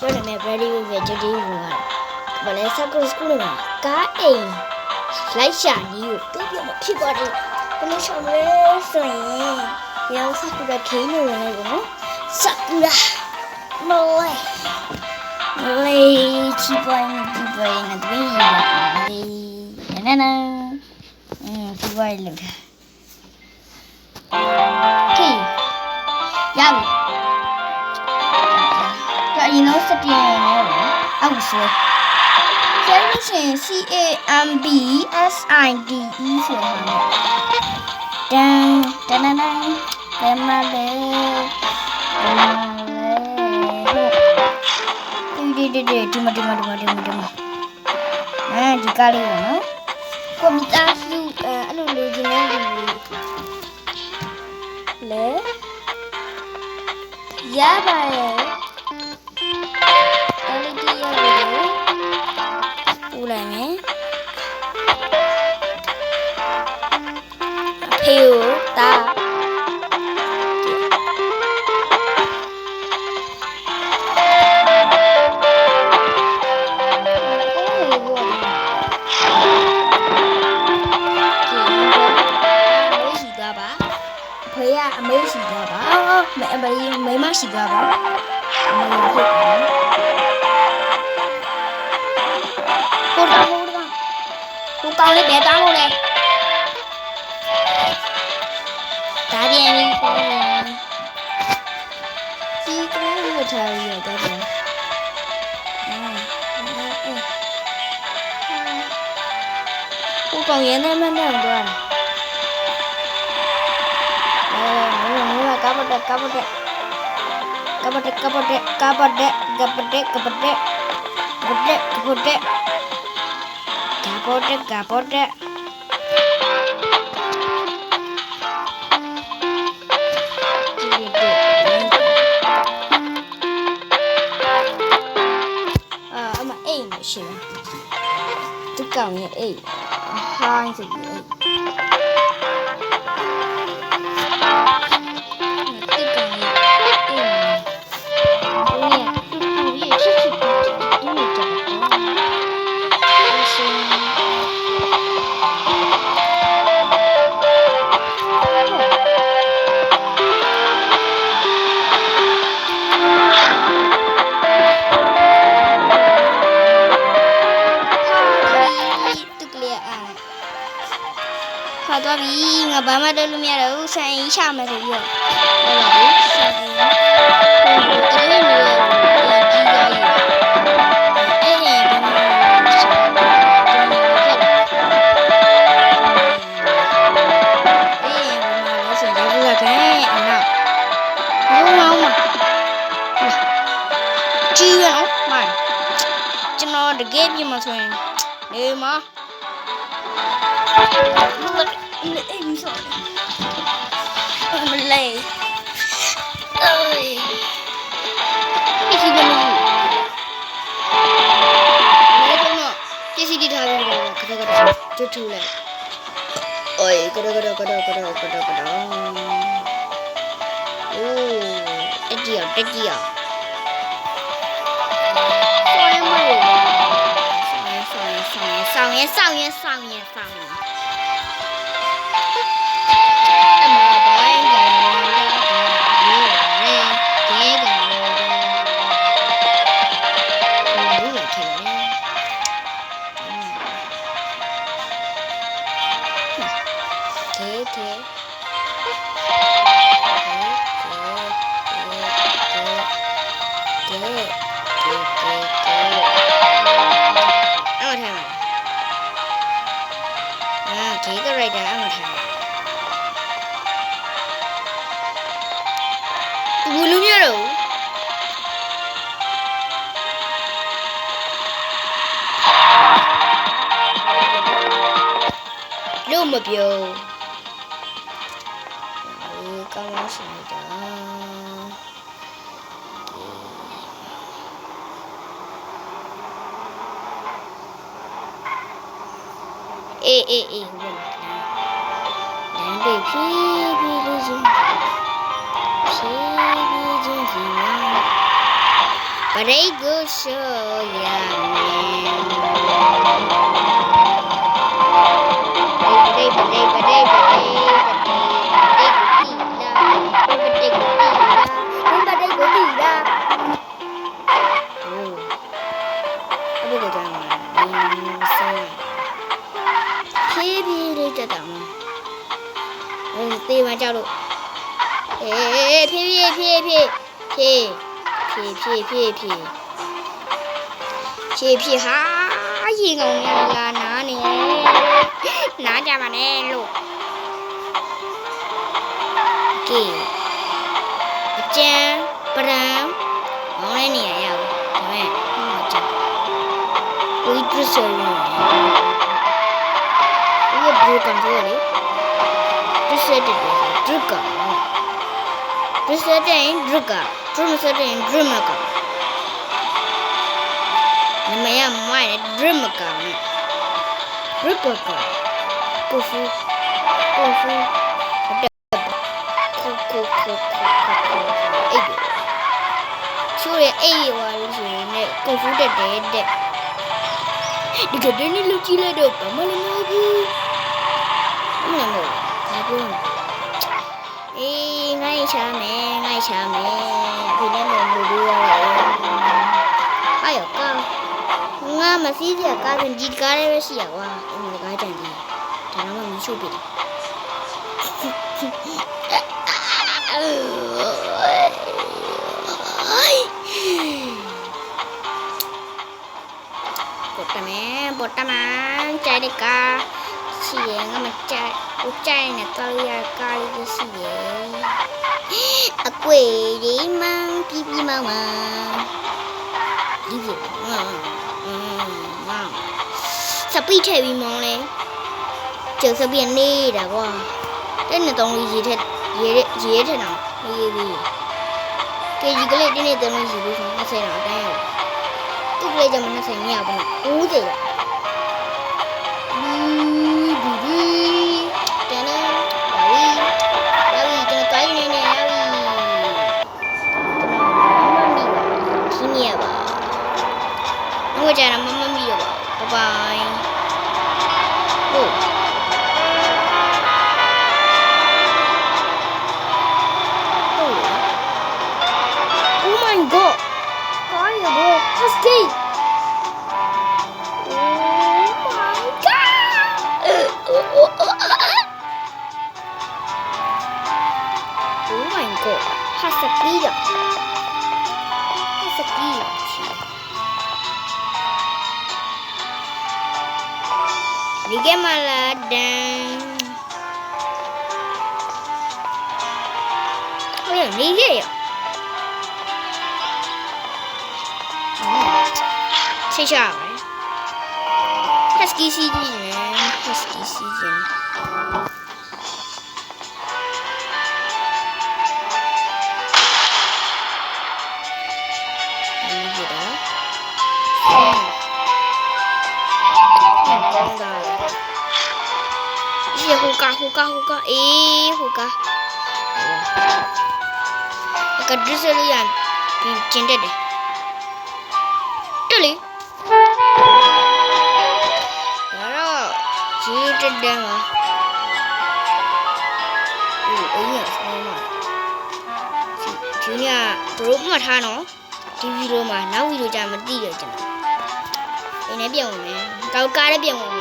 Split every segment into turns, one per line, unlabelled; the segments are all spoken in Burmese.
ကျွန်တော်နာမည် Brady ပဲ Judy ကဘာလဲ Circle School မှာကားအိမ်လိုက်ရှာကြီးကိုတူပြမဖြစ်သွားတယ်ဘယ်လိုရှောင်လဲဆိုရင်ရော Sakura ခင်းနေဝင်လိုက်ပေါ့နော် Sakura မလေးချီပိုင်းနဲ့တွင်းရည်နန်းဒီဝိုင်းလောက်ခေးရပြီတော့အရင်တော့စတင်နေတော့အောက်ဆွဲကျန်လို့ရှိရင် CAMBSIDE ဆိုမှာတန်ဘယ်မှာလဲဒီမှာဒီကားလေးနော်ကွန်ပျူတာစုအဲ့လိုလိုချင်တဲ့လူလေရပါရဲ့ LED ရတယ်ဦးလိုက်မယ်အဖေကိုတာအမေရှိသွားပါမိမရှိသွားပါဟိုကောင်လေးဘယ်တောင်းလို့လဲဒါပြန်ပြီးပေါ်စီကလေးဝတ်ထားရတော့တယ်ဟိုကောင်ရဲနေမှန်းတော့တယ်ကပတဲ့အမအိမ်မရှိဘူးသူကောင်ရဲ့အိမ်ဟိုင်းဆိုပြီးသွားပြီငါဘာမှလုပ်လို့မရတော့ဘူးဆန်ရင်ချမယ်ဆိုပြီးတော့ဟုတ်ပါပြီဆန်ရင်တကယ်မျိုးကြီးသွားပြီအဲ့ဒီကဆန်ကျွန်တော်ဖြစ်လာအေးဘာမှလဲဆိုတော့ဒီကကန်အနောက်ကြီးရအောင်မှန်ကျွန်တော်တကယ်ပြမှာဆိုရင်နေမှာအေးမဆိုမလေးအေးဒီကနေ့ပစ္စည်းတွေထားပြီးတော့ကျွတ်ထူလိုက်အိုးကဒအိုးတက်ကြီးအောင်ဆောင်ရဲလို့မပြောကောင်းလို့ရှိနေတာအေးဟိုမှာလမ်းတွေဖြည်းလေးချင်း ပရိတ်ကိုရှိုးရမယ်ပရိတ်ကိုတီးလာအဲ့ဒါကကြောင့်ဖြည်းဖြည်းလေးတက်တာမတေးမကြောက်လို့ဖြည်းဖြည်းဟာရေကောင်ရလာနားနေနားကြပါနဲ့လို့ကဲအကျန်းပရံမောင်းနေနေရအောင်ဒါမဲ့ဟောကြဝီဒရဆိုရယ်ဒီဘလူးကန်ဆိုလေဒီစက်တဲ့ဒရုကာဒီစက်တဲ့ဒရုကာဒရုမစက်တဲ့ဒရမကာနမယမိုင်းဒရမကာဒရုကာကိုဖူအဲ့ချိုးရအဲ့ရွာလို့ဆိုရင်လည်းကိုဖူတက်တယ်တဲ့ဒီကတည်းကလူကြီးလိုက်တော့ဘာမှမလုပ်ဘူးမလုပ်ဘူးဘာပြောငါ့ချာမယ်ဒီနေ့မလို့လို့ရတယ်ဟာယောကောငါမစီးစရာကားရင်ဒီကားလေးပဲရှိရကွာအမေကားကြံကြီးဒါတော့မှမရှိပြီပေါ်တမကြိုက်တဲ့ကားရှိရင်ငါမကြိုက်ဘူးကြိုက်နေတဲ့တော်ရကားလေးရှိရင်အကွေလေးမှပြပြမောင်းဒီပြစပီးထည့်ပြီးမောင်းလဲကျုပ်စပီးနေတာကွာတဲ့နဲ့တောင်းလေးရေထက်တော့ရေးပြီးကေကြီးကလေးတင်းနေတောင်းလေးရေပြီးဆို20တော့တန်းရသူ့ကလေးကြောင့်20မရဘူး90ရ我家的妈妈咪了，拜拜。哦。Oh my god！ 哎呀，我 husky！ Oh my god！Oh my god！husky 的。husky。你干嘛了的？哎呀，你这呀！谁下来 ？Husky 西人 ，Husky 西人。你记得？呼嘎，呼嘎，那个紫色的样，真的的，这里，然后就这点嘛，哎呀，什么？今天不是没他呢，这video嘛，那video咱们第一个，人家变我们，搞搞的变我们。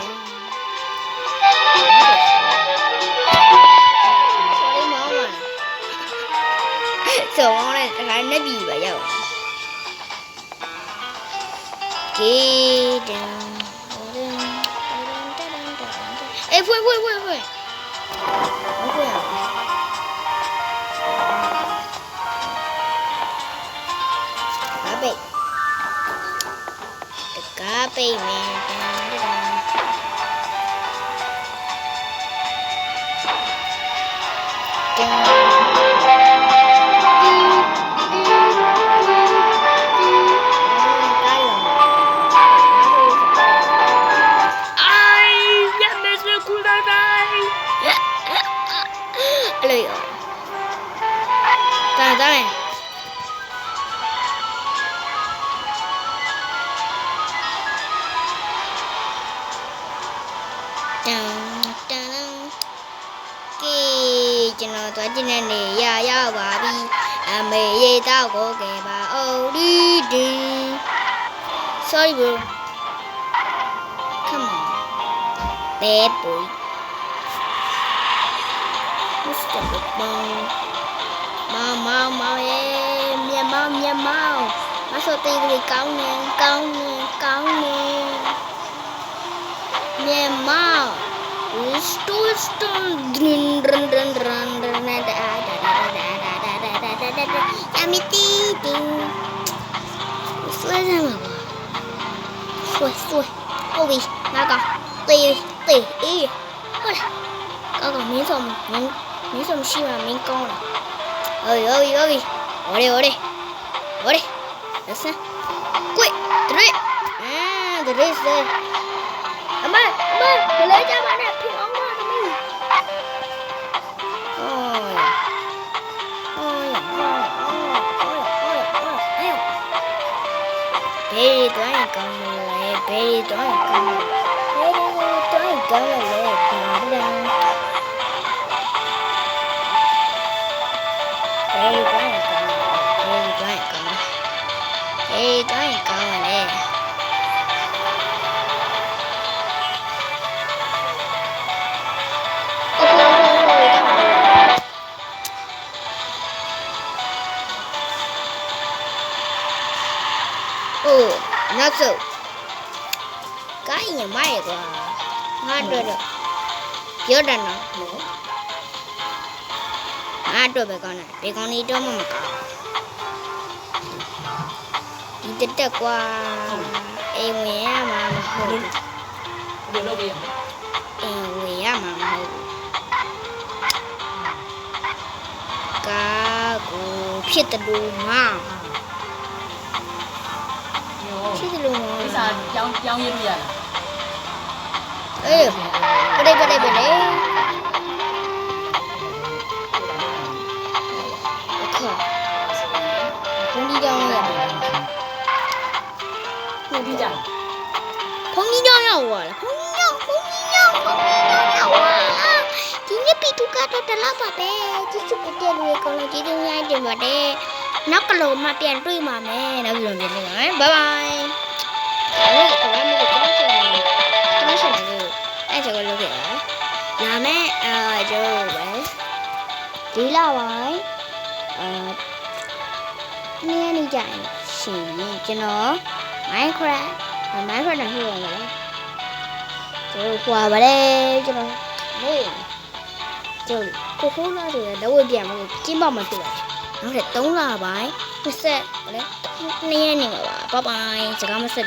走完了，还那比吧要。给的。哎，会。不会啊。咖啡面。ကျင်တဲ့နေရရောက်ပါပြီအမေရေတောက်ကိုခဲ့ပါအိုဒီဒီ sorry bro come on bad boy Mr. Big Bang မောင်ရေမြန်မာမဆိုတေးကလေးကောင်းနေမြန်မာStone Amity Sway ra mà Sway Ôi vì Nó còn Tì Ý Ôi Có còn miếng xong xí mà miếng con này Ôi Ở đây Được sao Quay Three Three đây Ông ơi Để lấy cho bạn này Thì ông ơi Baby tôi anh con lại Baby tôi anh con lại Not so. Cái gì mày quá. Ngon rồi được. Chưa đần nó. Rồi bé con đi cho mà cả. Đi tới tới qua. Em mẹ mà hồi. Em mẹ mà hồi. Cá của phía tây đu mà. Chứ thì luôn rồi.
Sao giao như vậy?
Ê, vào đây. Không đi đâu nhỉ?
Không đi đâu?
Không đi đâu à? Chỉ nhất bị thu cá đó là bà bé. Chứ chụp cái tiền rồi còn là chỉ đưa ngay tiền vào đây. Nó có lồn mà tiền tôi mà mẹ nó dùng tiền nữa. Bye bye. Ôi, có ai mua cái nó sẽ được. Ai sẽ còn được vậy? Là mẹ rồi vậy. Chỉ là vậy. Nghe đi chạy xỉ cho nó Minecraft là hưởng rồi. Rồi qua vào đây cho nó. Đây. Rồi cô khúc nó thì đâu có gì mà chim bông mà chụp. Nó sẽ tống là bái. Nó sẽ nè bye bye. Sẽ có một sự